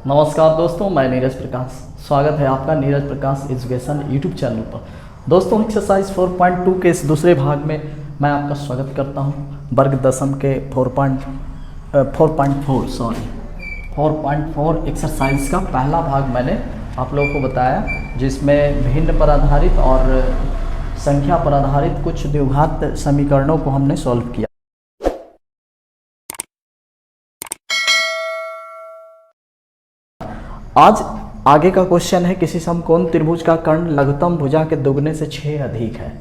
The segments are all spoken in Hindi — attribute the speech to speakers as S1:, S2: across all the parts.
S1: नमस्कार दोस्तों, मैं नीरज प्रकाश। स्वागत है आपका नीरज प्रकाश एजुकेशन यूट्यूब चैनल पर। दोस्तों, एक्सरसाइज 4.2 के इस दूसरे भाग में मैं आपका स्वागत करता हूं। वर्ग दशम के 4.4 एक्सरसाइज का पहला भाग मैंने आप लोगों को बताया, जिसमें भिन्न पर आधारित और संख्या पर आधारित कुछ द्विघात समीकरणों को हमने सॉल्व किया। आज आगे का क्वेश्चन है, किसी समकोण त्रिभुज का कर्ण लघुत्तम भुजा के दुगने से 6 अधिक है।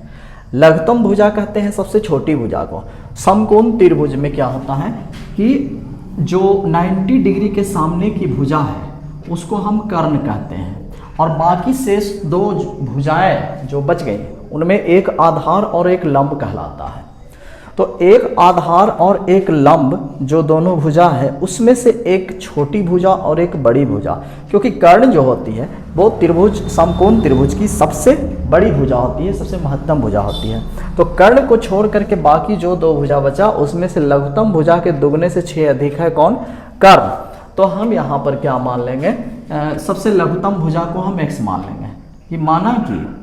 S1: लघुत्तम भुजा कहते हैं सबसे छोटी भुजा को। समकोण त्रिभुज में क्या होता है कि जो 90 डिग्री के सामने की भुजा है उसको हम कर्ण कहते हैं, और बाकी शेष दो भुजाएं जो बच गई उनमें एक आधार और एक लंब कहलाता है। तो एक आधार और एक लंब जो दोनों भुजा है उसमें से एक छोटी भुजा और एक बड़ी भुजा, क्योंकि कर्ण जो होती है वो त्रिभुज समकोण त्रिभुज की सबसे बड़ी भुजा होती है, सबसे महत्तम भुजा होती है। तो कर्ण को छोड़ करके बाकी जो दो भुजा बचा उसमें से लघुत्तम भुजा के दुगने से 6 अधिक है कौन? कर्ण। तो हम यहाँ पर क्या मान लेंगे, सबसे लघुत्तम भुजा को हम x मान लेंगे। कि माना कि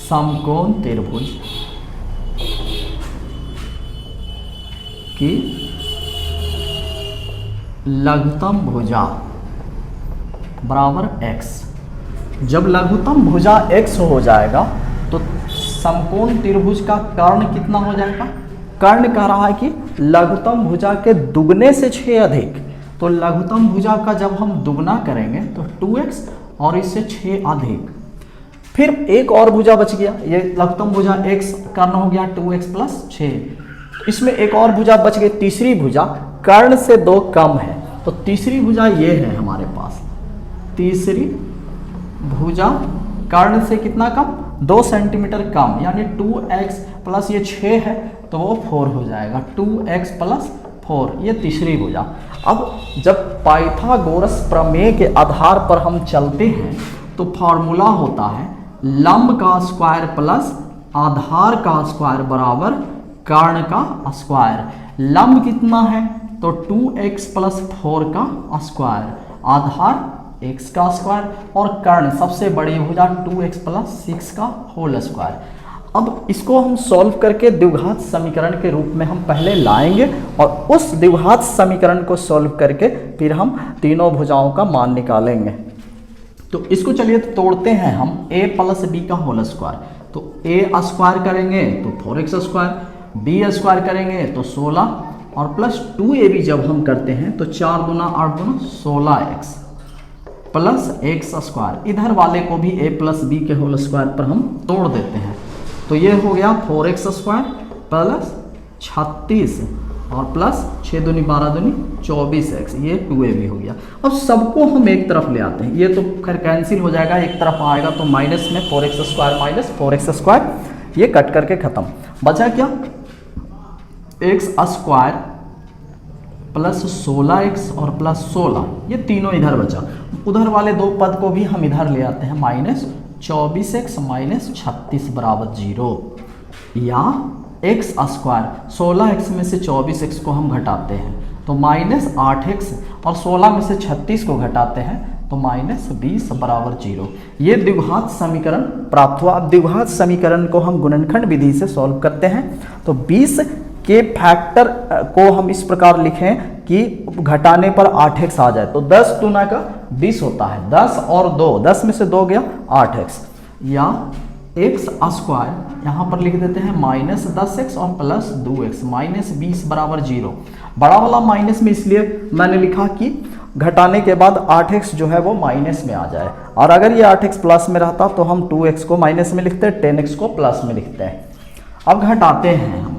S1: समकोण त्रिभुज की लघुत्तम भुजा बराबर x। जब लघुत्तम भुजा x हो जाएगा तो समकोण त्रिभुज का कर्ण कितना हो जाएगा? कर्ण कह रहा है कि लघुत्तम भुजा के दुगने से 6 अधिक। तो लघुत्तम भुजा का जब हम दुगना करेंगे तो 2x और इससे 6 अधिक, फिर एक और भुजा बच गया। ये लघुत्तम भुजा x कर्ण हो गया 2x प्लस 6। इसमें एक और भुजा बच गई, तीसरी भुजा कर्ण से 2 कम है। तो तीसरी भुजा ये है हमारे पास। तीसरी भुजा कर्ण से कितना कम? 2 सेंटीमीटर कम, यानी 2x प्लस ये 6 है तो वो 4 हो जाएगा। 2x प्लस 4 ये तीसरी भुजा। अब जब पाइथागोरस प्रमेय के आधार पर हम चलते हैं तो फॉर्मूला होता है लंब का स्क्वायर प्लस आधार का स्क्वायर बराबर कर्ण का स्क्वायर। लंब कितना है? तो 2x प्लस 4 का स्क्वायर, आधार x का स्क्वायर, और कर्ण सबसे बड़ी भुजा 2x प्लस 6 का होल स्क्वायर। अब इसको हम सॉल्व करके द्विघात समीकरण के रूप में हम पहले लाएंगे, और उस द्विघात समीकरण को सॉल्व करके फिर हम तीनों भुजाओं का मान निकालेंगे। तो इसको चलिए तोड़ते हैं हम। a प्लस बी का होल स्क्वायर, तो a स्क्वायर करेंगे तो 4x स्क्वायर, b स्क्वायर करेंगे तो 16, और प्लस 2ab जब हम करते हैं तो 4 दूना 8 दूना 16x प्लस x स्क्वायर। इधर वाले को भी a प्लस बी के होल स्क्वायर पर हम तोड़ देते हैं। तो ये हो गया 4x स्क्वायर प्लस 36 और प्लस 6 दूनी 12 दूनी 24x, ये 2ab हो गया। अब सबको हम एक तरफ ले आते हैं, ये तो खैर कैंसिल हो जाएगा, एक तरफ आएगा तो माइनस में 4x square minus 4x square, ये कट करके खत्म। बचा क्या? x स्क्वायर प्लस 16x और प्लस 16, ये तीनों इधर बचा। उधर वाले दो पद को भी हम इधर ले आते हैं, माइनस 24x माइनस 36 बराबर 0, या x स्क्वायर 16x में से 24x को हम घटाते हैं तो माइनस 8x, और 16 में से 36 को घटाते हैं तो माइनस 20 बराबर 0। ये द्विघात समीकरण प्राप्त हुआ। अब द्विघात समीकरण को हम गुणनखंड विधि से सॉल्व करते हैं। तो 20 के फैक्टर को हम इस प्रकार लिखें कि घटाने पर 8x आ जाए, तो 10 दूना का 20 होता है, 10 और 2, 10 में से 2 गया 8x, या x स्क्वायर यहाँ पर लिख देते हैं माइनस 10x और प्लस 2x, माइनस 20 बराबर 0। बड़ा वाला माइनस में इसलिए मैंने लिखा कि घटाने के बाद 8x जो है वो माइनस में आ जाए, और अगर ये 8x प्लस में रहता तो हम 2x को माइनस में लिखते हैं, 10x को प्लस में लिखते हैं। अब घटाते हैं हम,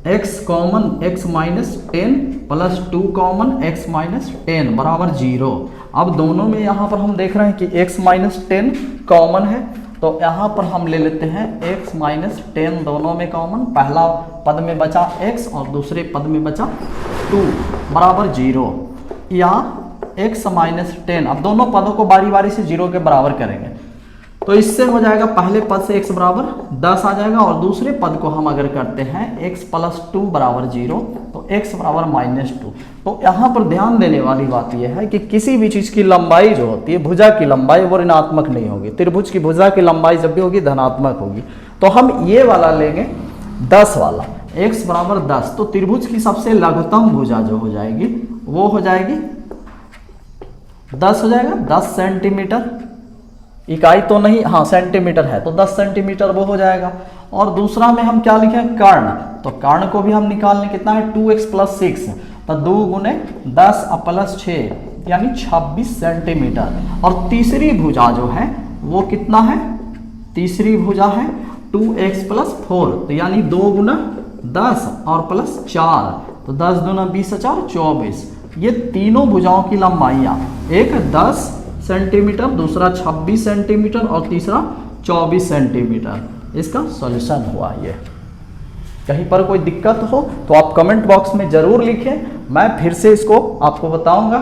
S1: x common x minus 10 plus 2 common x minus 10 बराबर 0। अब दोनों में यहाँ पर हम देख रहे हैं कि x माइनस 10 कॉमन है, तो यहाँ पर हम ले लेते हैं x माइनस 10, दोनों में कॉमन। पहला पद में बचा x और दूसरे पद में बचा 2 बराबर 0, या x माइनस 10। अब दोनों पदों को बारी बारी से 0 के बराबर करेंगे। तो इससे हो जाएगा पहले पद से x बराबर 10 आ जाएगा, और दूसरे पद को हम अगर करते हैं x प्लस 2 बराबर 0 तो x बराबर -2। तो यहाँ पर ध्यान देने वाली बात यह है कि किसी भी चीज़ की लंबाई जो होती है, भुजा की लंबाई, वो ऋणात्मक नहीं होगी। त्रिभुज की भुजा की लंबाई जब भी होगी धनात्मक होगी। तो हम ये वाला लेंगे 10 वाला, x बराबर 10। तो त्रिभुज की सबसे लघुतम भुजा जो हो जाएगी वो हो जाएगी 10 हो जाएगा, 10 सेंटीमीटर। इकाई तो नहीं, हाँ सेंटीमीटर है, तो 10 सेंटीमीटर वो हो जाएगा। और दूसरा में हम क्या लिखें, कर्ण। तो कर्ण को भी हम निकाल लें, कितना है 2x प्लस 6, तो 2 गुने 10 प्लस 6 यानी 26 सेंटीमीटर। और तीसरी भुजा जो है वो कितना है, तीसरी भुजा है 2x प्लस 4, तो यानी 2 गुना 10 और प्लस 4, तो 10 दूना 20 4 24। ये तीनों भुजाओं की लंबाइयाँ, एक 10 सेंटीमीटर, दूसरा 26 सेंटीमीटर और तीसरा 24 सेंटीमीटर। इसका सॉल्यूशन हुआ ये। कहीं पर कोई दिक्कत हो तो आप कमेंट बॉक्स में जरूर लिखें, मैं फिर से इसको आपको बताऊंगा।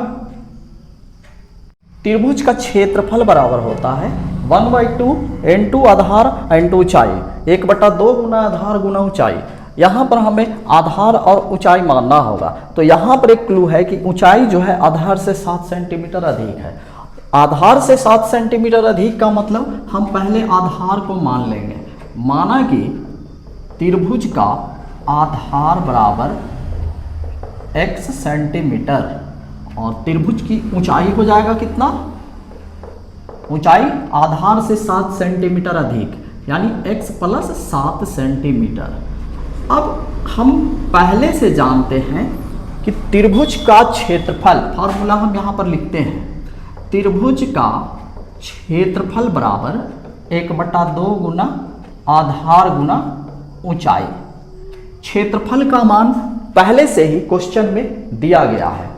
S1: त्रिभुज का क्षेत्रफल बराबर होता है 1/2 × आधार × ऊंचाई, 1/2 गुना आधार गुना ऊंचाई। यहाँ पर हमें आधार और ऊंचाई मानना होगा। तो यहाँ पर एक क्लू है कि ऊंचाई जो है आधार से 7 सेंटीमीटर अधिक है। आधार से 7 सेंटीमीटर अधिक का मतलब हम पहले आधार को मान लेंगे। माना कि त्रिभुज का आधार बराबर x सेंटीमीटर और त्रिभुज की ऊंचाई हो जाएगा कितना, ऊंचाई आधार से 7 सेंटीमीटर अधिक यानी x प्लस 7 सेंटीमीटर। अब हम पहले से जानते हैं कि त्रिभुज का क्षेत्रफल, फॉर्मूला हम यहाँ पर लिखते हैं, त्रिभुज का क्षेत्रफल बराबर 1/2 गुना आधार गुना ऊंचाई। क्षेत्रफल का मान पहले से ही क्वेश्चन में दिया गया है,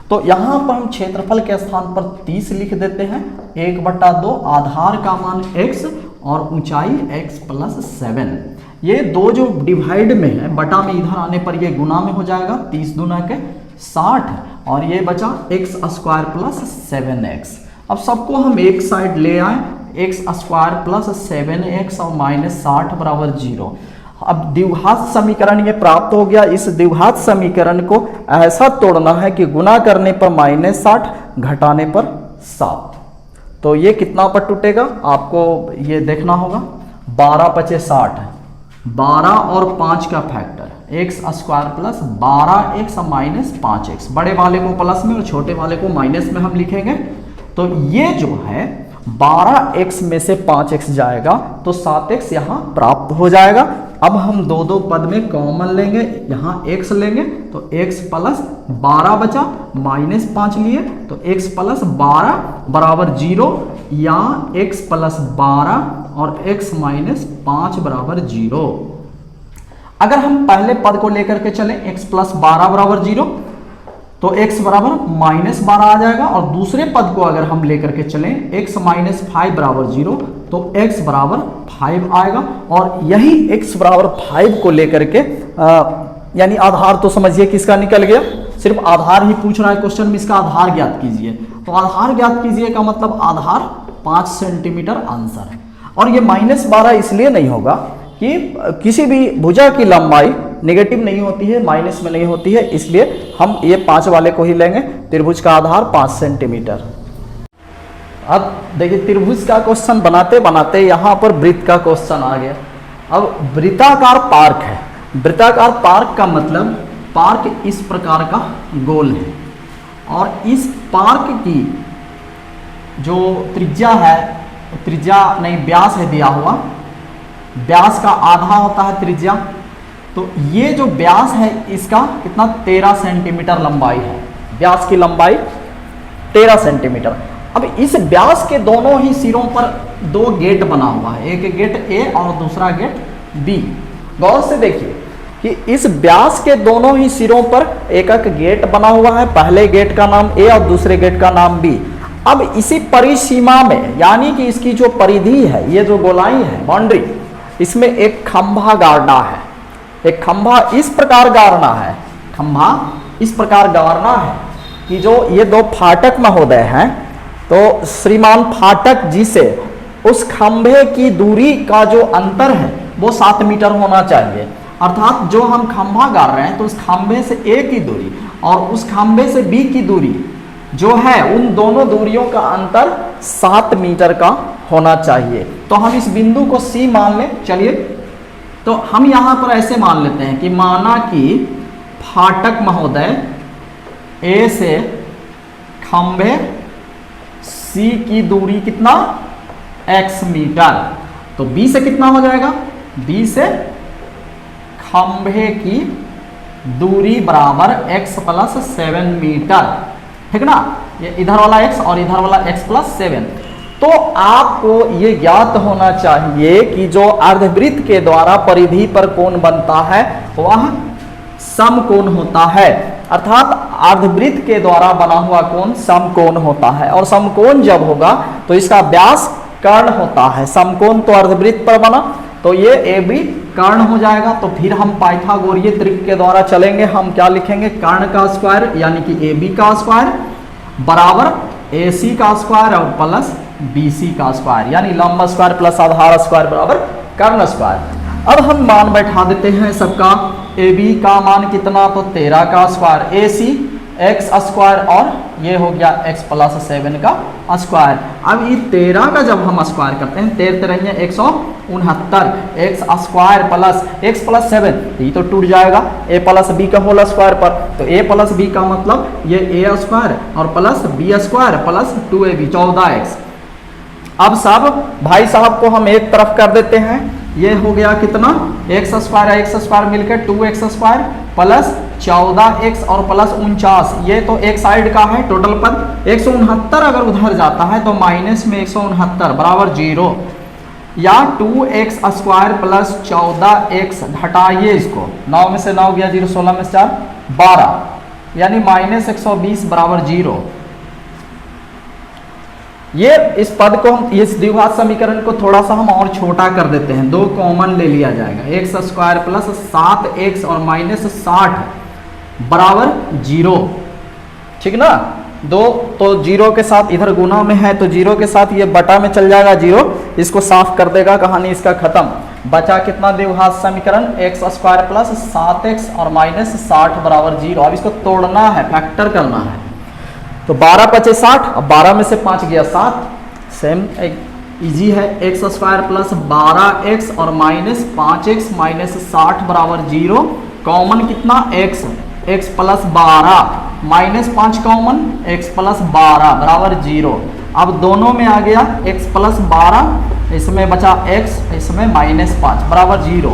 S1: तो यहाँ पर हम क्षेत्रफल के स्थान पर 30 लिख देते हैं। 1/2 आधार का मान x और ऊंचाई x प्लस 7। ये दो जो डिवाइड में है, बटा में इधर आने पर ये गुना में हो जाएगा, 30 दूना के 60 और ये बचा x² प्लस 7x। अब सबको हम एक साइड ले आए, x² प्लस 7x और -60 बराबर 0। अब द्विघात समीकरण ये प्राप्त हो गया। इस द्विघात समीकरण को ऐसा तोड़ना है कि गुना करने पर -60 घटाने पर 7। तो ये कितना पर टूटेगा आपको ये देखना होगा। 12 × 5 = 60, 12 और 5 का factor x² plus 12x minus 5x। बड़े वाले को प्लस में और छोटे वाले को माइनस में हम लिखेंगे। तो ये जो है 12x में से 5x जाएगा तो 7x यहाँ प्राप्त हो जाएगा। अब हम दो पद में कॉमन लेंगे, यहाँ x लेंगे तो x प्लस 12 बचा, -5 लिए तो x प्लस 12 बराबर 0 या x प्लस 12 और x माइनस 5 बराबर 0। अगर हम पहले पद को लेकर के चलें x प्लस 12 बराबर 0 तो x बराबर -12 आ जाएगा, और दूसरे पद को अगर हम लेकर के चलें x माइनस 5 बराबर 0 तो x बराबर 5 आएगा। और यही x बराबर 5 को लेकर के यानी आधार तो समझिए किसका निकल गया, सिर्फ आधार ही पूछ रहा है क्वेश्चन में, इसका आधार ज्ञात कीजिए। तो आधार ज्ञात कीजिए का मतलब आधार 5 सेंटीमीटर आंसर है। और ये -12 इसलिए नहीं होगा कि किसी भी भुजा की लंबाई नेगेटिव नहीं होती है, माइनस में नहीं होती है, इसलिए हम ये 5 वाले को ही लेंगे। त्रिभुज का आधार 5 सेंटीमीटर। अब देखिए त्रिभुज का क्वेश्चन बनाते बनाते यहाँ पर वृत्त का क्वेश्चन आ गया। अब वृत्ताकार पार्क है। वृत्ताकार पार्क का मतलब पार्क इस प्रकार का गोल है, और इस पार्क की जो त्रिज्या है, त्रिज्या नहीं व्यास है दिया हुआ, व्यास का आधा होता है त्रिज्या। तो ये जो व्यास है इसका कितना 13 सेंटीमीटर लंबाई है। व्यास की लंबाई 13 सेंटीमीटर। अब इस व्यास के दोनों ही सिरों पर 2 गेट बना हुआ है, एक गेट ए और दूसरा गेट बी। गौर से देखिए कि इस व्यास के दोनों ही सिरों पर एक एक गेट बना हुआ है। पहले गेट का नाम ए और दूसरे गेट का नाम बी। अब इसी परिसीमा में यानी कि इसकी जो परिधि है, ये जो गोलाई है बाउंड्री, इसमें एक खंभा गाड़ना है। एक खंभा इस प्रकार गाड़ना है, खंभा इस प्रकार गाड़ना है कि जो ये 2 फाटक महोदय हैं, तो श्रीमान फाटक जी से उस खंभे की दूरी का जो अंतर है वो 7 मीटर होना चाहिए। अर्थात जो हम खंभा गाड़ रहे हैं तो उस खंभे से ए की दूरी और उस खंभे से बी की दूरी जो है उन दोनों दूरियों का अंतर 7 मीटर का होना चाहिए। तो हम इस बिंदु को C मान लें। चलिए, तो हम यहाँ पर ऐसे मान लेते हैं कि माना कि फाटक महोदय ए से खंभे C की दूरी कितना x मीटर, तो B से कितना हो जाएगा, B से खंभे की दूरी बराबर x प्लस 7 मीटर, ठीक ना। ये इधर वाला x और इधर वाला x प्लस 7। तो आपको ये ज्ञात होना चाहिए कि जो अर्धवृत्त के द्वारा परिधि पर कोण बनता है वह समकोण होता है। अर्थात अर्धवृत्त के द्वारा बना हुआ कोण समकोण होता है, और समकोण जब होगा तो इसका व्यास कर्ण होता है। समकोण तो अर्धवृत्त पर बना, तो ये ए बी कर्ण हो जाएगा। तो फिर हम पाइथागोरीय त्रिक के द्वारा चलेंगे। हम क्या लिखेंगे, कर्ण का स्क्वायर यानी कि ए बी का स्क्वायर बराबर ए सी का स्क्वायर और प्लस बी सी का स्क्वायर, यानी लंब स्क्वायर प्लस आधार स्क्वायर बराबर कर्ण स्क्वायर। अब हम मान बैठा देते हैं सबका। ए बी का मान कितना, तो 13 का स्क्वायर, ए सी एक्स स्क्वायर और ये हो गया x प्लस 7 का स्क्वायर। अब ये 13 का जब हम स्क्वायर करते हैं 13 169, x square plus x plus 7, ये तो टूट जाएगा a प्लस बी का होल स्क्वायर पर। तो a प्लस बी का मतलब ये a स्क्वायर और plus b square plus 2ab 14x। अब सब भाई साहब को हम एक तरफ कर देते हैं। ये हो गया कितना, एक्स स्क्वायर मिलकर 2x स्क्वायर प्लस 14x और प्लस 49, ये तो एक साइड का है टोटल पद। 169 अगर उधर जाता है तो माइनस में 169 बराबर 0, या 2x स्क्वायर प्लस 14x घटाइए इसको, 9 में से 9 गया 0, 16 में से 4 12, यानी माइनस 120 बराबर 0। ये इस पद को हम इस द्विघात समीकरण को थोड़ा सा हम और छोटा कर देते हैं, 2 कॉमन ले लिया जाएगा, एक्स स्क्वायर प्लस 7x और माइनस 60 बराबर 0, ठीक ना। 2 तो 0 के साथ इधर गुना में है तो 0 के साथ ये बटा में चल जाएगा 0, इसको साफ कर देगा, कहानी इसका खत्म। बचा कितना द्विघात समीकरण, एक्स स्क्वायर प्लस 7x और माइनस 60 बराबर 0। अब इसको तोड़ना है, फैक्टर करना है। तो 12 पचे 60, अब 12 में से 5 गया 7, सेम इजी है। एक्स स्क्वायर प्लस 12x और माइनस 5x माइनस 60 बराबर 0। कॉमन कितना, x plus 12 minus 5 common, x plus 12 बराबर 0। अब दोनों में आ गया x प्लस 12, इसमें बचा x, इसमें माइनस 5 बराबर 0।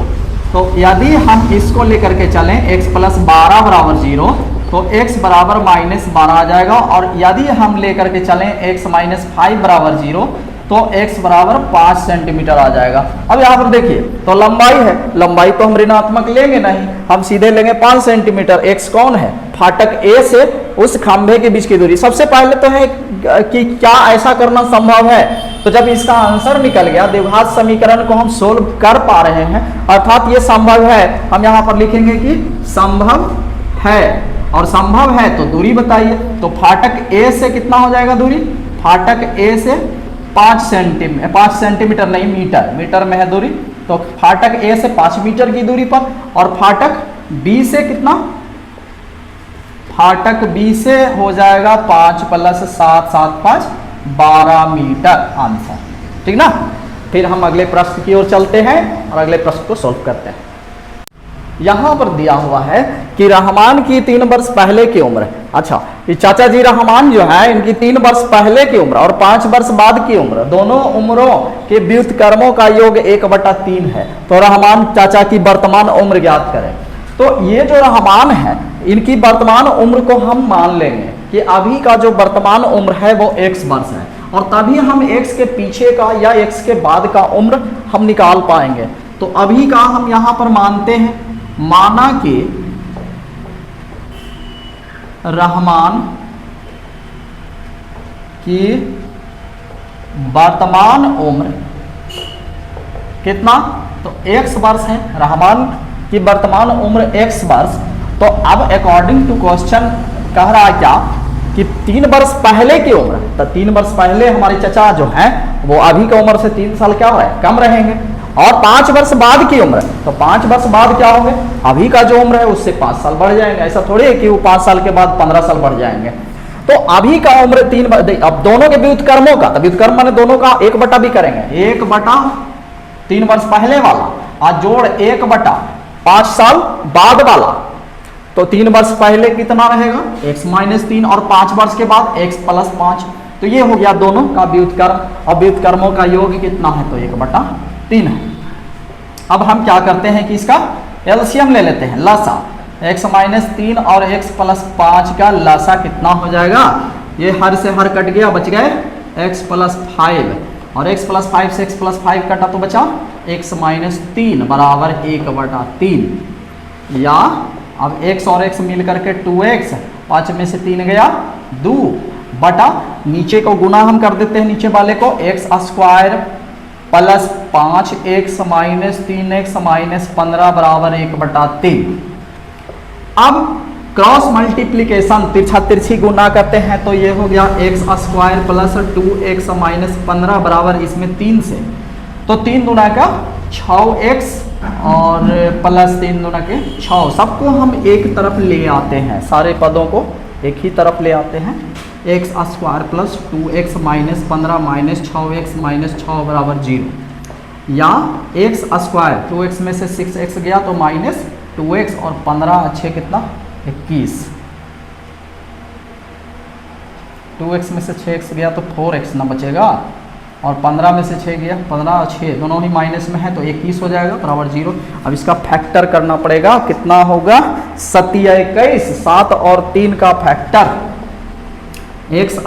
S1: तो यदि हम इसको लेकर के चलें x प्लस 12 बराबर 0 तो x बराबर माइनस 12 आ जाएगा, और यदि हम लेकर के चलें x माइनस 5 बराबर 0 तो x बराबर 5 सेंटीमीटर आ जाएगा। अब यहाँ पर देखिए, तो लंबाई है, लंबाई तो हम ऋणात्मक लेंगे नहीं, हम सीधे लेंगे 5 सेंटीमीटर। x कौन है, फाटक A से उस खंभे के बीच की दूरी। सबसे पहले तो है कि क्या ऐसा करना संभव है, तो जब इसका आंसर निकल गया, द्विघात समीकरण को हम सोल्व कर पा रहे हैं, अर्थात ये संभव है, हम यहाँ पर लिखेंगे कि संभव है, और संभव है तो दूरी बताइए। तो फाटक A से कितना हो जाएगा दूरी, फाटक A से 5 सेंटीमीटर नहीं मीटर, मीटर में है दूरी, तो फाटक A से 5 मीटर की दूरी पर, और फाटक B से कितना, फाटक B से हो जाएगा 5 प्लस 7 7 5 12 मीटर आंसर, ठीक ना। फिर हम अगले प्रश्न की ओर चलते हैं और अगले प्रश्न को सॉल्व करते हैं। यहाँ पर दिया हुआ है कि रहमान की 3 वर्ष पहले की उम्र, अच्छा ये चाचा जी रहमान जो है इनकी 3 वर्ष पहले की उम्र और 5 वर्ष बाद की उम्र, दोनों उम्रों के व्युत्क्रमों का योग 1/3 है। तो रहमान चाचा की वर्तमान उम्र ज्ञात करें। तो ये जो रहमान है इनकी वर्तमान उम्र को हम मान लेंगे कि अभी का जो वर्तमान उम्र है वो x वर्ष है, और तभी हम x के पीछे का या x के बाद का उम्र हम निकाल पाएंगे। तो अभी का हम यहाँ पर मानते हैं, माना कि रहमान की वर्तमान उम्र कितना, तो x वर्ष है, रहमान की वर्तमान उम्र x वर्ष। तो अब अकॉर्डिंग टू क्वेश्चन कह रहा है क्या कि 3 वर्ष पहले की उम्र, तो 3 वर्ष पहले हमारे चचा जो हैं वो अभी की उम्र से 3 साल क्या है कम रहेंगे। और 5 वर्ष बाद की उम्र, तो 5 वर्ष बाद क्या होंगे, अभी का जो उम्र है उससे 5 साल बढ़ जाएंगे। ऐसा थोड़ी है कि वो 5 साल के बाद 15 साल बढ़ जाएंगे। तो अभी का उम्र 3, अब दोनों के व्युत्क्रमों का, तो व्युत्क्रम माने दोनों का 1 बटा भी करेंगे, 1/3 वर्ष पहले वाला आज जोड़ 1/5 साल बाद वाला, तो 3 वर्ष पहले कितना रहेगा x-3 और 5 वर्ष के बाद x+5, तो ये हो गया दोनों का व्युत्क्रम। अब व्युत्क्रमों का योग कितना है, तो 1/3 है। अब हम क्या करते हैं कि इसका एलसीएम ले लेते हैं, लसा x-3 और x+5 का लसा कितना हो जाएगा, ये हर से हर कट गया, बच गए x+5 और x+5 से x+5 कटा तो बचा x-3 बराबर 1/3, या अब x और x मिल करके 2x, 5 में से 3 गया 2 बटा नीचे को गुना हम कर देते हैं, नीचे वाले को x² + 5x - 3x - 15 बराबर 1/3। अब क्रॉस मल्टीप्लीकेशन तिरछा तिरछी गुना करते हैं, तो ये हो गया x² + 2x - 15 बराबर इसमें 3 से, तो 3 दूना का 6x और +3 दूना के 6, सबको हम एक तरफ ले आते हैं, सारे पदों को एक ही तरफ ले आते हैं। x² + 2x - 15 - 6x - 6 बराबर 0, या x² 2x में से 6x गया तो -2x और 15 अच्छे कितना 21, 2x में से 6x गया तो 4x ना बचेगा, और 15 में से 6 गया 15 और 6 दोनों ही माइनस में है तो 21 हो जाएगा बराबर 0। अब इसका फैक्टर करना पड़ेगा, कितना होगा 7 या 21, 7 और 3 का फैक्टर x²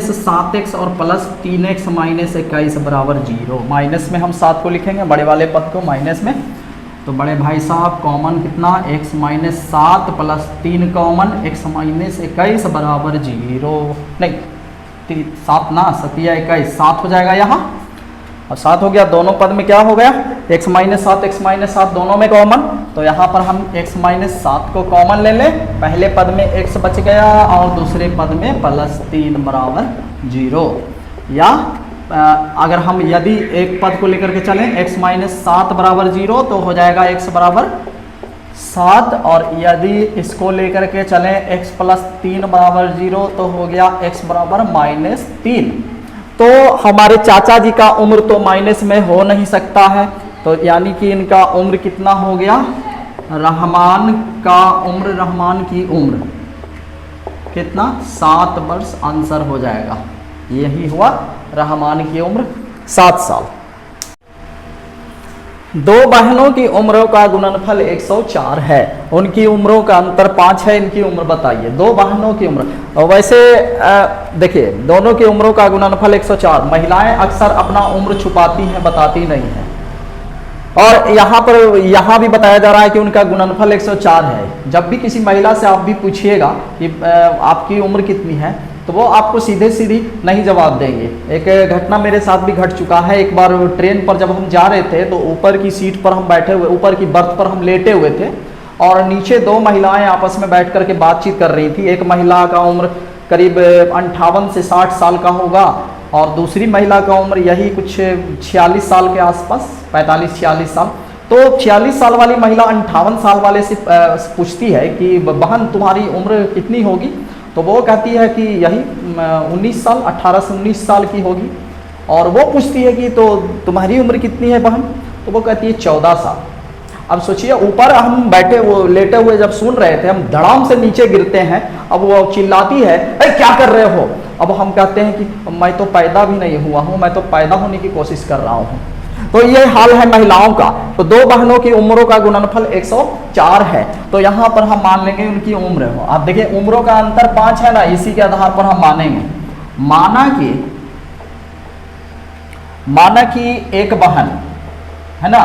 S1: - 7x और +3x - 21 बराबर 0। माइनस में हम 7 को लिखेंगे, बड़े वाले पद को माइनस में, तो बड़े भाई साहब कॉमन कितना x - 7 + 3 कॉमन x - 21 बराबर 0, नहीं 7 ना 7 या 21 7 हो जाएगा यहाँ, और 7 हो गया, दोनों पद में क्या हो गया x - 7 x - 7 दोनों में कॉमन, तो यहाँ पर हम x - 7 को कॉमन ले लें, पहले पद में x बच गया और दूसरे पद में +3 बराबर 0, या अगर हम यदि एक पद को लेकर के चलें x - 7 बराबर 0 तो हो जाएगा x बराबर 7, और यदि इसको लेकर के चलें x +3 बराबर 0 तो हो गया x बराबर -3। तो हमारे चाचा जी का उम्र तो माइनस में हो नहीं सकता है, तो यानी कि इनका उम्र कितना हो गया, रहमान की उम्र कितना 7 वर्ष आंसर हो जाएगा, यही हुआ रहमान की उम्र 7 साल। दो बहनों की उम्रों का गुणनफल 104 है, उनकी उम्रों का अंतर 5 है, इनकी उम्र बताइए। दो बहनों की उम्र, और वैसे देखिए दोनों की उम्रों का गुणनफल 104, महिलाएं अक्सर अपना उम्र छुपाती हैं, बताती नहीं हैं, और यहाँ भी बताया जा रहा है कि उनका गुणनफल 104 है। जब भी किसी महिला से आप भी पूछिएगा कि आपकी उम्र कितनी है, तो वो आपको सीधे सीधी नहीं जवाब देंगे। एक घटना मेरे साथ भी घट चुका है, एक बार ट्रेन पर जब हम जा रहे थे तो ऊपर की सीट पर हम बैठे हुए, ऊपर की बर्थ पर हम लेटे हुए थे, और नीचे 2 महिलाएं आपस में बैठ करके बातचीत कर रही थी। एक महिला का उम्र करीब 58 से 60 साल का होगा, और दूसरी महिला का उम्र यही कुछ 46 साल के आसपास, 45-46 साल। तो 46 साल वाली महिला 58 साल वाले से पूछती है कि बहन तुम्हारी उम्र कितनी होगी, तो वो कहती है कि यही 19 साल, 18 से 19 साल की होगी। और वो पूछती है कि तो तुम्हारी उम्र कितनी है बहन, तो वो कहती है 14 साल। अब सोचिए ऊपर हम बैठे वो लेटे हुए जब सुन रहे थे, हम धड़ाम से नीचे गिरते हैं। अब वो चिल्लाती है अरे क्या कर रहे हो। अब हम कहते हैं कि मैं तो पैदा भी नहीं हुआ हूँ, मैं तो पैदा होने की कोशिश कर रहा हूँ। तो ये हाल है महिलाओं का। तो दो बहनों की उम्रों का गुणनफल 104 है, तो यहाँ पर हम मान लेंगे उनकी उम्र हो। अब देखिए उम्रों का अंतर 5 है ना, इसी के आधार पर हम मानेंगे। माना कि एक बहन है ना,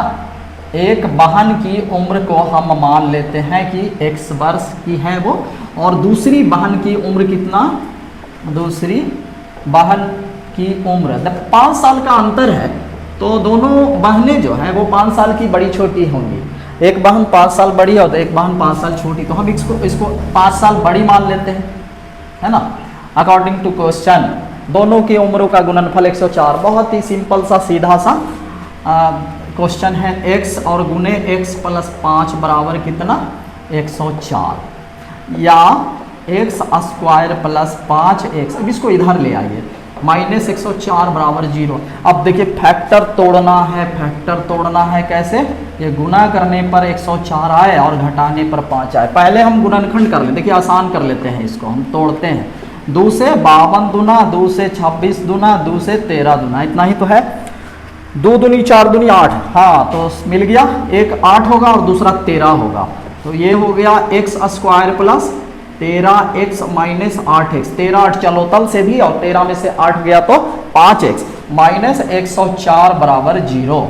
S1: एक बहन की उम्र को हम मान लेते हैं कि x वर्ष की है वो, और दूसरी बहन की उम्र कितना, दूसरी बहन की उम्र 5 साल का अंतर है। तो दोनों बहनें जो हैं वो 5 साल की बड़ी छोटी होंगी। एक बहन 5 साल बड़ी है और एक बहन 5 साल छोटी, तो हम इसको 5 साल बड़ी मान लेते हैं। है ना। अकॉर्डिंग टू क्वेश्चन दोनों की उम्रों का गुणनफल 104। बहुत ही सिंपल सा सीधा सा क्वेश्चन है। x और गुने x प्लस 5 बराबर कितना 104 या x स्क्वायर प्लस 5x। अब इसको इधर ले आइए, माइनस 104 बराबर 0। अब देखिए फैक्टर तोड़ना है, फैक्टर तोड़ना है कैसे, ये गुना करने पर 104 आए और घटाने पर 5 आए। पहले हम गुणनखंड कर लेते, देखिए आसान कर लेते हैं इसको, हम तोड़ते हैं। 2 से 52 दुना, 2 से 26 दुना, 2 से 13 दुना, इतना ही तो है। 2 दूनी 4 दूनी 8, हाँ तो मिल गया। एक 8 होगा और दूसरा 13 होगा, तो ये हो गया x square plus 13x minus 8x। 13 8 चलो तल से भी और 13 में से 8 गया तो 5x माइनस 104 बराबर 0।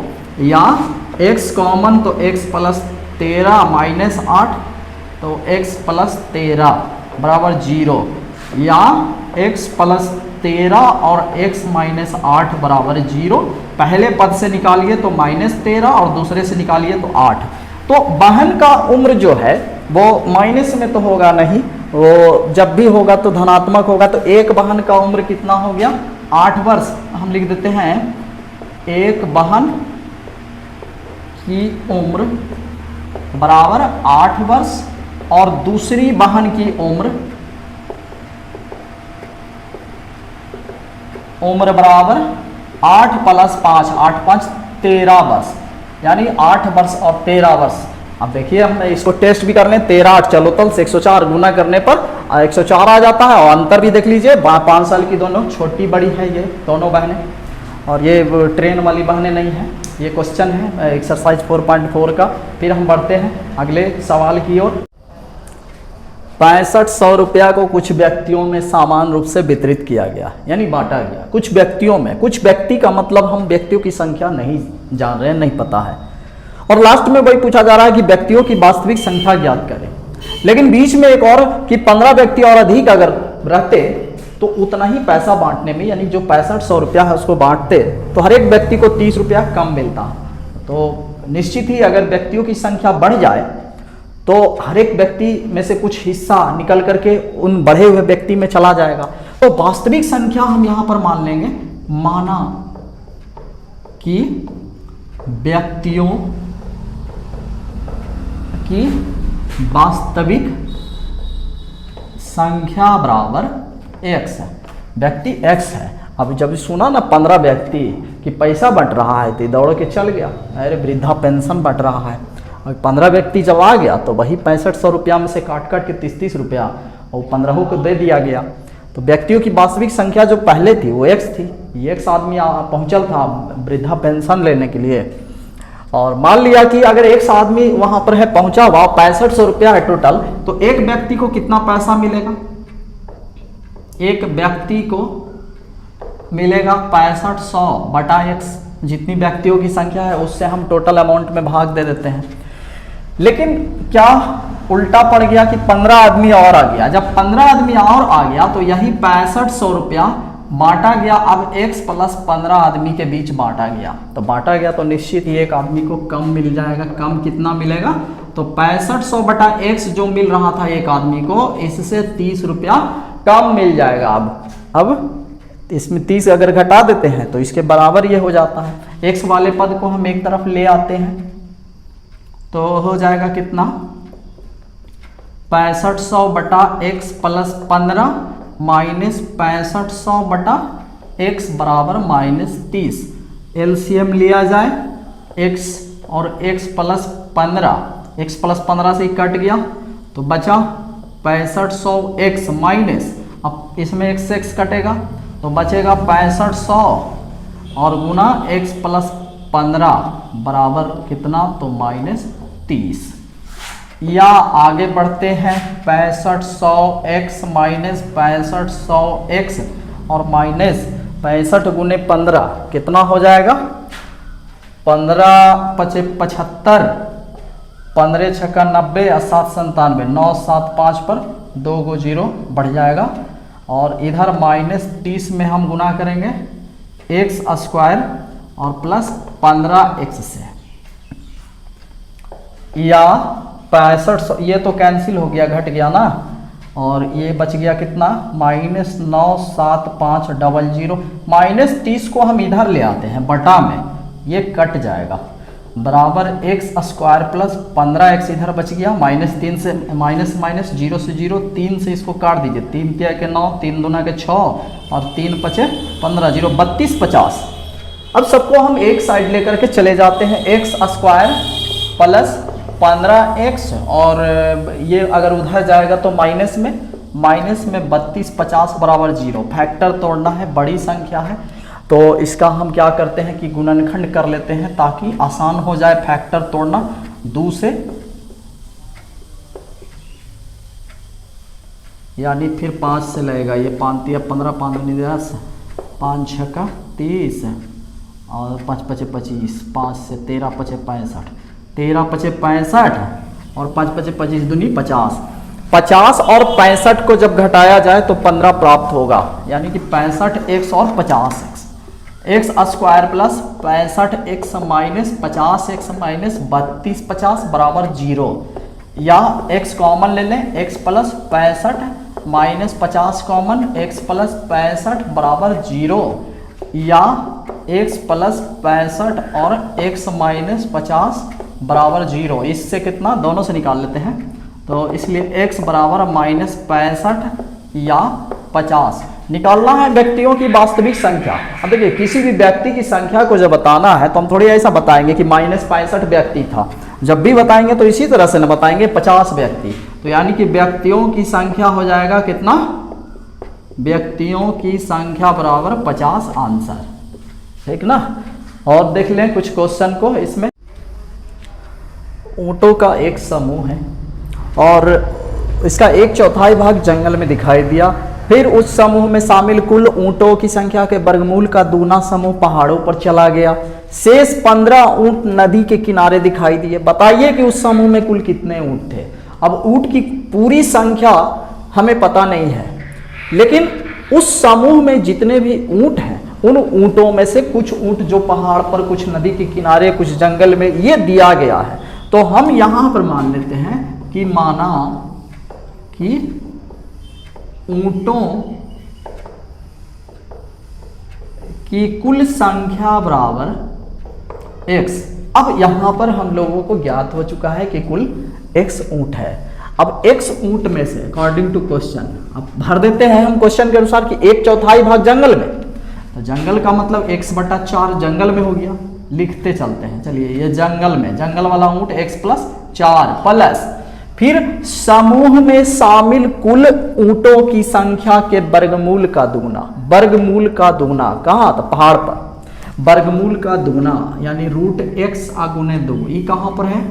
S1: या x कॉमन तो x प्लस 13 माइनस 8 तो x प्लस 13 बराबर 0। या x प्लस 13 और x माइनस 8 बराबर 0। पहले पद से निकालिए तो माइनस 13 और दूसरे से निकालिए तो 8। तो बहन का उम्र जो है वो माइनस में तो होगा नहीं, वो जब भी होगा तो धनात्मक होगा। तो एक बहन का उम्र कितना हो गया 8 वर्ष। हम लिख देते हैं एक बहन की उम्र बराबर 8 वर्ष और दूसरी बहन की उम्र बराबर 8 प्लस 5, 8 5 13 वर्ष, यानी 8 वर्ष और 13 वर्ष। अब देखिए हम इसको टेस्ट भी कर लें। 13 8 चलो तल से 104 गुना करने पर 104 आ जाता है। और अंतर भी देख लीजिए, 5 साल की दोनों, छोटी बड़ी है ये दोनों बहनें, और ये ट्रेन वाली बहनें नहीं हैं। ये क्वेश्चन है एक्सरसाइज 4.4 का। फिर हम बढ़ते हैं अगले सवाल की ओर। 6500 रुपया को कुछ व्यक्तियों में समान रूप से वितरित किया गया, यानी बांटा गया। कुछ व्यक्तियों में, कुछ व्यक्ति का मतलब हम व्यक्तियों की संख्या नहीं जान रहे हैं, नहीं पता है। और लास्ट में वही पूछा जा रहा है कि व्यक्तियों की वास्तविक संख्या ज्ञात करें। लेकिन बीच में एक और कि 15 व्यक्ति और अधिक अगर रहते तो उतना ही पैसा बांटने में, यानी जो 6500 रुपया है उसको बांटते तो हर एक व्यक्ति को 30 रुपया कम मिलता। तो निश्चित ही अगर व्यक्तियों की संख्या बढ़ जाए तो हर एक व्यक्ति में से कुछ हिस्सा निकल करके उन बढ़े हुए व्यक्ति में चला जाएगा। तो वास्तविक संख्या हम यहां पर मान लेंगे, माना कि व्यक्तियों की वास्तविक संख्या बराबर x है। व्यक्ति x है। अब जब सुना ना 15 व्यक्ति कि पैसा बंट रहा है तो दौड़ के चल गया, अरे वृद्धा पेंशन बंट रहा है। और 15 व्यक्ति जब आ गया तो वही 6500 रुपया में से काट काट के 30 रुपया और 15 को दे दिया गया। तो व्यक्तियों की वास्तविक संख्या जो पहले थी वो x थी। x आदमी पहुंचल था वृद्धा पेंशन लेने के लिए, और मान लिया कि अगर x आदमी वहां पर है पहुंचा हुआ, 6500 रुपया है टोटल, तो एक व्यक्ति को कितना पैसा मिलेगा, एक व्यक्ति को मिलेगा 6500 बटा x। जितनी व्यक्तियों की संख्या है उससे हम टोटल अमाउंट में भाग दे देते हैं। लेकिन क्या उल्टा पड़ गया कि 15 आदमी और आ गया। जब 15 आदमी और आ गया तो यही 6500 रुपया बांटा गया। अब x प्लस 15 आदमी के बीच बांटा गया, तो बांटा गया तो निश्चित ही एक आदमी को कम मिल जाएगा। कम कितना मिलेगा, तो 6500 बटा x जो मिल रहा था एक आदमी को, इससे 30 रुपया कम मिल जाएगा। अब इसमें 30 अगर घटा देते हैं तो इसके बराबर ये हो जाता है। x वाले पद को हम एक तरफ ले आते हैं तो हो जाएगा कितना, 6500 बटा x प्लस 15 माइनस 6500 बटा x बराबर माइनस 30। एलसीएम लिया जाए x और x प्लस 15, x प्लस 15 से ही कट गया तो बचा 6500x माइनस, अब इसमें x कटेगा तो बचेगा 6500 और गुना x प्लस 15 बराबर कितना, तो माइनस 30। या आगे बढ़ते हैं, 6500x माइनस 6500x और माइनस 65 गुने 15 कितना हो जाएगा, 15 पचे 75, 15 छक्का 90 और 7 97, 9 7 5 पर 2 गो 0 बढ़ जाएगा। और इधर माइनस 30 में हम गुना करेंगे x स्क्वायर और प्लस 15x से, या 6500, ये तो कैंसिल हो गया, घट गया ना, और ये बच गया कितना, -97500। -30 को हम इधर ले आते हैं बटा में, ये कट जाएगा, बराबर x² प्लस 15x इधर बच गया, -3 से माइनस 0 से 0, 3 से इसको काट दीजिए, 3 के 9, 3 दूना के 6 और 3 पचे 15, 0 32 50। अब सबको हम एक साइड लेकर के चले जाते हैं, x² प्लस 15x और ये अगर उधर जाएगा तो माइनस में 32 50 बराबर 0। फैक्टर तोड़ना है, बड़ी संख्या है तो इसका हम क्या करते हैं कि गुणनखंड कर लेते हैं ताकि आसान हो जाए फैक्टर तोड़ना। 2 से यानी फिर 5 से लगेगा, ये 5 तिया 15, 5 दूनी 10, 5 छक्का 30 और 5 पचे 25, 5 से 13 पचे 65, 13 पचे 65 और 5 पचे 25 दूनी 50। 50 और 65 को जब घटाया जाए तो 15 प्राप्त होगा, यानी कि 65x और 50x, x² plus 65x minus 50x minus 32 50 बराबर 0, या x कॉमन ले लें, x plus 65 minus 50 common, x plus 65 बराबर 0, या x प्लस 65 और x माइनस 50 बराबर 0। इससे कितना, दोनों से निकाल लेते हैं, तो इसलिए x बराबर -65 या 50 निकालना है व्यक्तियों की वास्तविक संख्या। अब देखिए किसी भी व्यक्ति की संख्या को जब बताना है तो हम थोड़ी ऐसा बताएंगे कि -65 व्यक्ति था, जब भी बताएंगे तो इसी तरह से न बताएंगे 50 व्यक्ति, तो यानी कि व्यक्तियों की संख्या हो जाएगा कितना, व्यक्तियों की संख्या बराबर 50 आंसर, ठीक ना। और देख लें कुछ क्वेश्चन को, इसमें ऊँटों का एक समूह है और इसका 1/4 भाग जंगल में दिखाई दिया, फिर उस समूह में शामिल कुल ऊँटों की संख्या के वर्गमूल का दूना समूह पहाड़ों पर चला गया, शेष 15 ऊँट नदी के किनारे दिखाई दिए, बताइए कि उस समूह में कुल कितने ऊँट थे। अब ऊँट की पूरी संख्या हमें पता नहीं है, लेकिन उस समूह में जितने भी ऊँट हैं उन ऊँटों में से कुछ ऊँट जो पहाड़ पर, कुछ नदी के किनारे, कुछ जंगल में, ये दिया गया है। तो हम यहाँ पर मान लेते हैं कि माना कि ऊँटों की कुल संख्या बराबर x। अब यहाँ पर हम लोगों को ज्ञात हो चुका है कि कुल x ऊँट है। अब x ऊँट में से अकॉर्डिंग टू क्वेश्चन अब भर देते हैं हम क्वेश्चन के अनुसार कि 1/4 भाग जंगल में, तो जंगल का मतलब x/4 जंगल में हो गया, लिखते चलते हैं। चलिए ये जंगल में, जंगल वाला ऊँट x+4 प्लस फिर समूह में शामिल कुल ऊँटों की संख्या के वर्गमूल का दुगना, वर्गमूल का दुगना कहाँ, तो पहाड़ पर, वर्गमूल का दुगना यानी √x गुने 2, ये कहाँ पर है,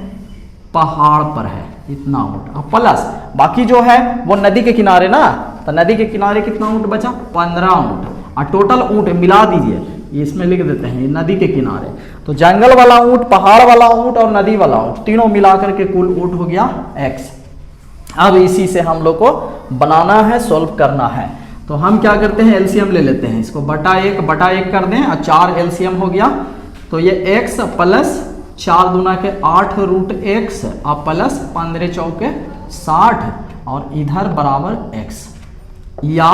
S1: पहाड़ पर है, इतना ऊँट। अब प्लस बाकी जो है वो नदी के किनारे ना, तो नदी के किनारे कितना ऊँट बचा, 15 ऊँट, और टोटल ऊँट मिला दीजिए, ये इसमें लिख देते हैं नदी के किनारे, तो जंगल वाला ऊँट, पहाड़ वाला ऊँट और नदी वाला ऊँट तीनों मिलाकर के कुल ऊँट हो गया x। अब इसी से हम लोग को बनाना है, सॉल्व करना है, तो हम क्या करते हैं, एलसीएम ले लेते हैं, इसको बटा एक कर दें और 4 एलसीएम हो गया, तो ये x प्लस 4 दूना के 8 √x और प्लस 15 चौके 60 और इधर बराबर x, या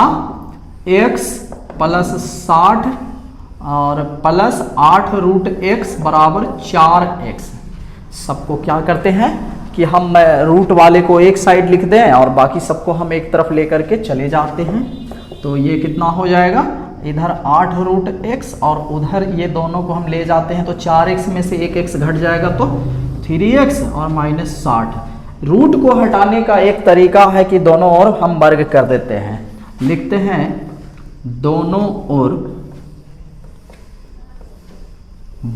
S1: x प्लस 60 और प्लस 8 √x बराबर 4x। सबको क्या करते हैं कि हम रूट वाले को एक साइड लिख दें और बाकी सबको हम एक तरफ लेकर के चले जाते हैं, तो ये कितना हो जाएगा, इधर 8 √x और उधर ये दोनों को हम ले जाते हैं तो 4x में से 1x घट जाएगा तो 3x और -60। रूट को हटाने का एक तरीका है कि दोनों ओर हम वर्ग कर देते हैं, लिखते हैं दोनों ओर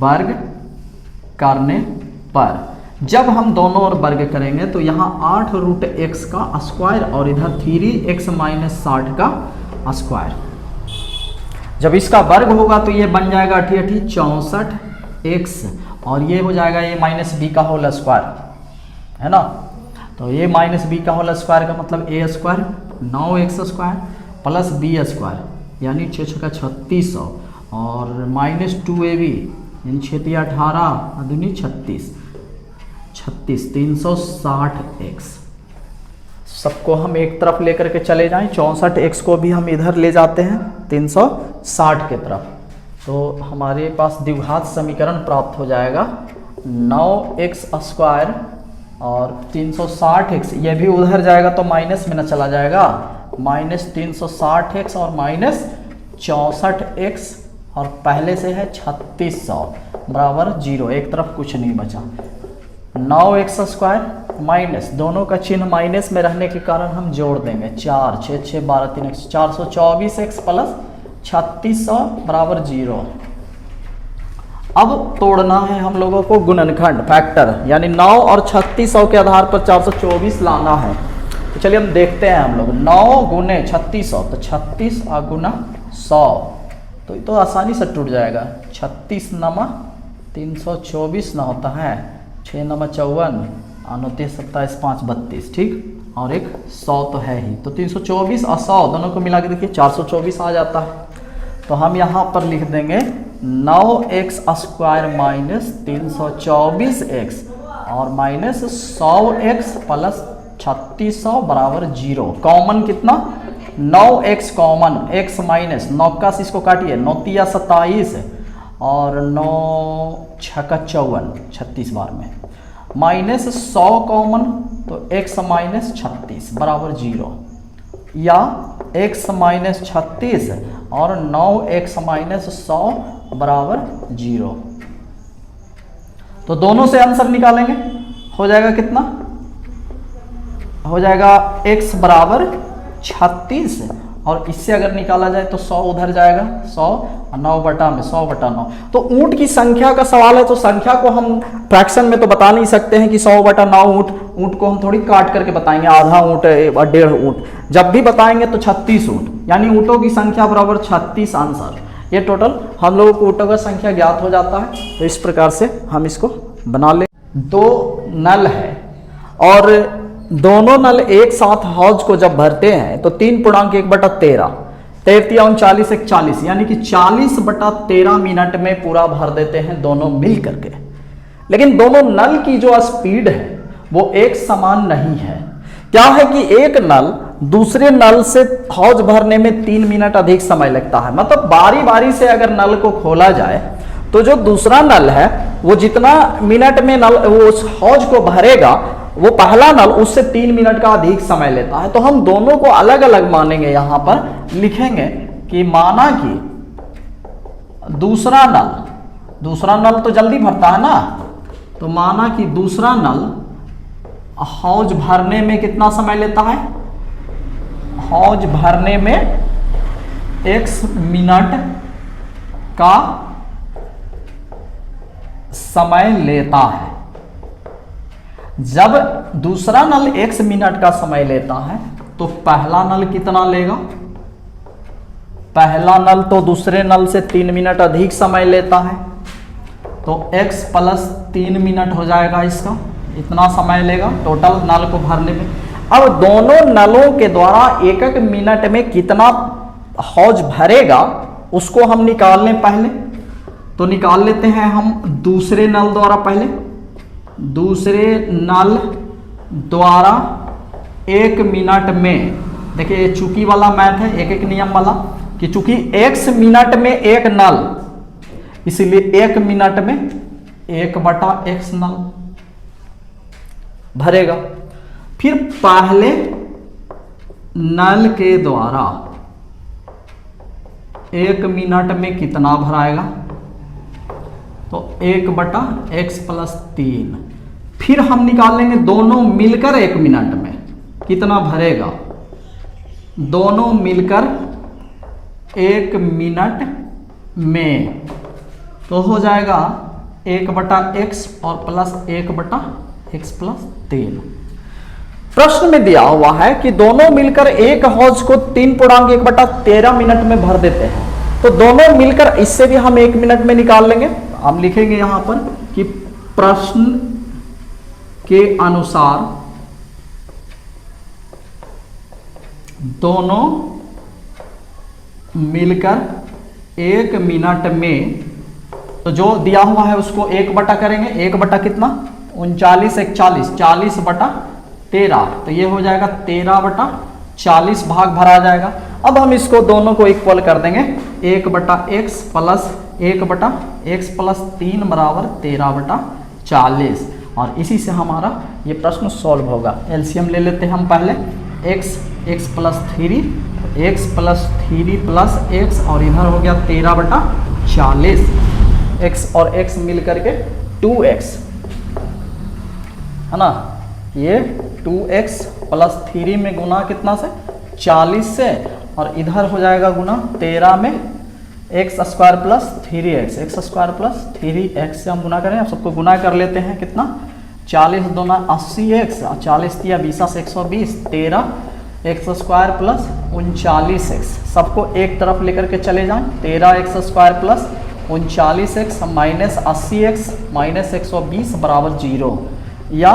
S1: वर्ग करने पर, जब हम दोनों ओर वर्ग करेंगे तो यहाँ 8 √x का स्क्वायर और इधर 3x - 60 का स्क्वायर, जब इसका वर्ग होगा तो ये बन जाएगा 8 64x और ये हो जाएगा ये -b का होल स्क्वायर, है ना, तो ये -b का होल स्क्वायर का मतलब a² 9x² प्लस b² यानी 6 × 3600 और -2ab यानी 6 × 18 दूनी 36 360x सबको हम एक तरफ लेकर के चले जाएं, 64x को भी हम इधर ले जाते हैं 360 के तरफ, तो हमारे पास द्विघात समीकरण प्राप्त हो जाएगा 9x स्क्वायर और 360x, ये भी उधर जाएगा तो माइनस में ना चला जाएगा, -360x और -64x और पहले से है 3600 बराबर 0, एक तरफ कुछ नहीं बचा। 9x स्क्वायर माइनस, दोनों का चिन्ह माइनस में रहने के कारण हम जोड़ देंगे, 4 6 6 12 3 424x प्लस 3600 बराबर 0। अब तोड़ना है हम लोगों को गुणनखंड फैक्टर, यानी 9 और 3600 के आधार पर 424 लाना है। तो चलिए हम देखते हैं हम लोग, 9 गुने 3600 तो 36 गुना 100, तो ये तो आसानी से टूट जाएगा। 36 नमा 324 ना होता है, 6 नमा 54, 29 27 5 32, ठीक, और एक 100 तो है ही, तो 324 और 100 दोनों को मिला के देखिए 424 आ जाता है। तो हम यहाँ पर लिख देंगे 9x स्क्वायर माइनस 324x और माइनस 100x प्लस 3600 बराबर 0। कॉमन कितना, 9x कॉमन, x माइनस 9 का इसको काटिए, 9 तिया 27 और 9 छक्का 54, 36 बार में, माइनस 100 कॉमन तो x माइनस 36 बराबर 0, या x माइनस 36 और 9x माइनस 100 बराबर 0। तो दोनों से आंसर निकालेंगे, हो जाएगा कितना, हो जाएगा x बराबर 36 और इससे अगर निकाला जाए तो 100 उधर जाएगा, 100 और 9 बटा में 100 बटा 9। तो ऊंट की संख्या का सवाल है तो संख्या को हम फ्रैक्शन में तो बता नहीं सकते हैं कि 100 बटा 9 ऊंट को हम थोड़ी काट करके बताएंगे, आधा ऊंट और 1.5 ऊंट, जब भी बताएंगे तो 36 ऊंट, यानी ऊंटों की संख्या बराबर 36 आंसर। ये टोटल हम लोगों को ऊंटों का संख्या ज्ञात हो जाता है। तो इस प्रकार से हम इसको बना ले। 2 नल है और दोनों नल एक साथ हौज को जब भरते हैं तो 3.1/13, 43 1 40, यानी कि 40/13 मिनट में पूरा भर देते हैं दोनों मिल करके। लेकिन दोनों नल की जो स्पीड है वो एक समान नहीं है। क्या है कि एक नल दूसरे नल से हौज भरने में 3 मिनट अधिक समय लगता है, मतलब बारी बारी से अगर नल को खोला जाए तो जो दूसरा नल है वो जितना मिनट में नल वो उस हौज को भरेगा, वो पहला नल उससे 3 मिनट का अधिक समय लेता है। तो हम दोनों को अलग अलग मानेंगे, यहां पर लिखेंगे कि माना कि दूसरा नल तो जल्दी भरता है ना, तो माना कि दूसरा नल हौज भरने में कितना समय लेता है, हौज भरने में x मिनट का समय लेता है। जब दूसरा नल x मिनट का समय लेता है तो पहला नल कितना लेगा, पहला नल तो दूसरे नल से 3 मिनट अधिक समय लेता है, तो x प्लस 3 मिनट हो जाएगा, इसका इतना समय लेगा टोटल नल को भरने में। अब दोनों नलों के द्वारा एक एक मिनट में कितना हौज भरेगा उसको हम निकाल लें पहले। तो निकाल लेते हैं हम दूसरे नल द्वारा, पहले दूसरे नल द्वारा 1 मिनट में, देखिए चूकी वाला मैथ है, एक एक नियम वाला, कि चूंकि x मिनट में एक नल, इसलिए 1 मिनट में 1/x नल भरेगा। फिर पहले नल के द्वारा 1 मिनट में कितना भराएगा, तो 1/x प्लस 3। फिर हम निकाल लेंगे दोनों मिलकर 1 मिनट में कितना भरेगा, दोनों मिलकर 1 मिनट में, तो हो जाएगा 1/x और प्लस 1/x प्लस 3। प्रश्न में दिया हुआ है कि दोनों मिलकर एक हौज को 3.1/13 मिनट में भर देते हैं, तो दोनों मिलकर, इससे भी हम 1 मिनट में निकाल लेंगे। हम लिखेंगे यहां पर कि प्रश्न के अनुसार दोनों मिलकर 1 मिनट में, तो जो दिया हुआ है उसको 1 बटा करेंगे, 1 बटा कितना 39 1 40, 40/3 13, तो ये हो जाएगा 13/40 भाग भरा जाएगा। अब हम इसको दोनों को इक्वल कर देंगे, 1/x प्लस 1/x प्लस 3 बराबर 13/40, और इसी से हमारा ये प्रश्न सॉल्व होगा। एलसीएम ले लेते हैं हम पहले, x plus 3, x plus 3 plus x, और इधर हो गया 13/40, x और x मिल करके 2x है ना, ये 2x प्लस 3 में गुना कितना से 40 से, और इधर हो जाएगा गुना 13 में x square plus 3x, x square plus 3x से हम गुना करें। अब सबको गुना कर लेते हैं, कितना 40 दूना 80x, 40 दिया 20 से 120, 13x स्क्वायर प्लस 39x, सबको एक तरफ लेकर के चले जाएं, 13x square plus 39x minus 80x minus 120 बराबर 0, या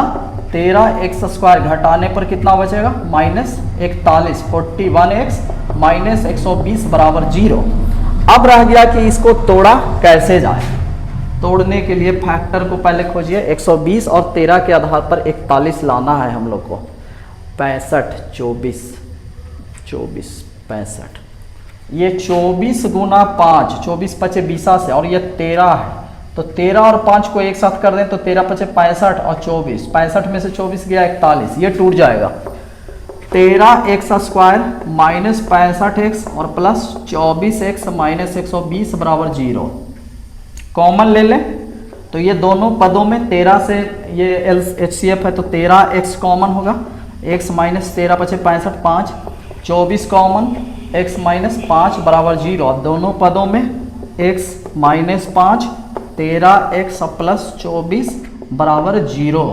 S1: 13x स्क्वायर घटाने पर कितना बचेगा माइनस 41, 41x माइनस 120 बराबर 0। अब रह गया कि इसको तोड़ा कैसे जाए। तोड़ने के लिए फैक्टर को पहले खोजिए, 120 और 13 के आधार पर 41 लाना है हम लोग को, 65, 24, 65, ये 24 गुना 5, 24 पचे 20 से, और ये 13 है, तो 13 और 5 को एक साथ कर दें तो 13 पचे 65 और 24, 65 में से 24 गया 41, ये टूट जाएगा। 13x स्क्वायर माइनस 65x और प्लस 24x माइनस 120 बराबर 0, कॉमन ले लें तो ये दोनों पदों में 13 से ये HCF है तो 13x कॉमन होगा, x माइनस 13 पचे 65, 5, 24 कॉमन, x माइनस 5 बराबर 0, दोनों पदों में x माइनस 5, 13x प्लस 24 बराबर 0,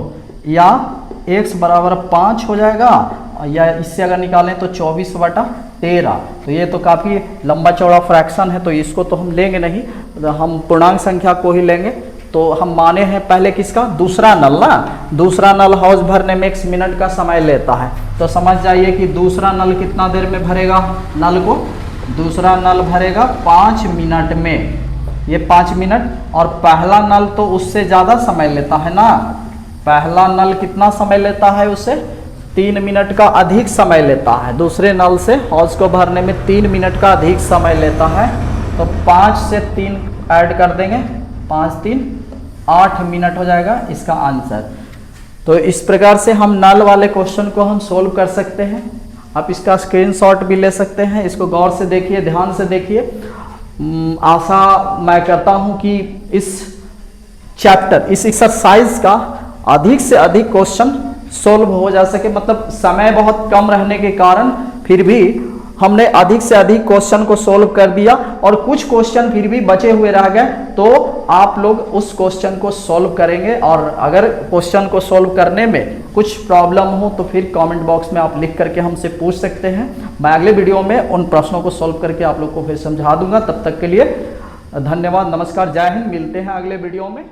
S1: या x बराबर 5 हो जाएगा, या इससे अगर निकालें तो 24/13। तो ये तो काफ़ी लंबा चौड़ा फ्रैक्शन है, तो इसको तो हम लेंगे नहीं, हम पूर्णांक संख्या को ही लेंगे। तो हम माने हैं पहले किसका, दूसरा नल ना, दूसरा नल हाउस भरने में 1 मिनट का समय लेता है, तो समझ जाइए कि दूसरा नल कितना देर में भरेगा, नल को दूसरा नल भरेगा 5 मिनट में, ये 5 मिनट, और पहला नल तो उससे ज़्यादा समय लेता है ना, पहला नल कितना समय लेता है, उससे 3 मिनट का अधिक समय लेता है, दूसरे नल से हौज को भरने में 3 मिनट का अधिक समय लेता है, तो 5 से 3 ऐड कर देंगे, 5 3 8 मिनट हो जाएगा इसका आंसर। तो इस प्रकार से हम नल वाले क्वेश्चन को हम सोल्व कर सकते हैं। आप इसका स्क्रीनशॉट भी ले सकते हैं, इसको गौर से देखिए, ध्यान से देखिए। आशा मैं करता हूं कि इस चैप्टर, इस एक्सरसाइज का अधिक से अधिक क्वेश्चन सोल्व हो जा सके, मतलब समय बहुत कम रहने के कारण फिर भी हमने अधिक से अधिक क्वेश्चन को सोल्व कर दिया, और कुछ क्वेश्चन फिर भी बचे हुए रह गए, तो आप लोग उस क्वेश्चन को सोल्व करेंगे, और अगर क्वेश्चन को सोल्व करने में कुछ प्रॉब्लम हो तो फिर कमेंट बॉक्स में आप लिख करके हमसे पूछ सकते हैं। मैं अगले वीडियो में उन प्रश्नों को सोल्व करके आप लोग को फिर समझा दूंगा। तब तक के लिए धन्यवाद, नमस्कार, जय हिंद, मिलते हैं अगले वीडियो में।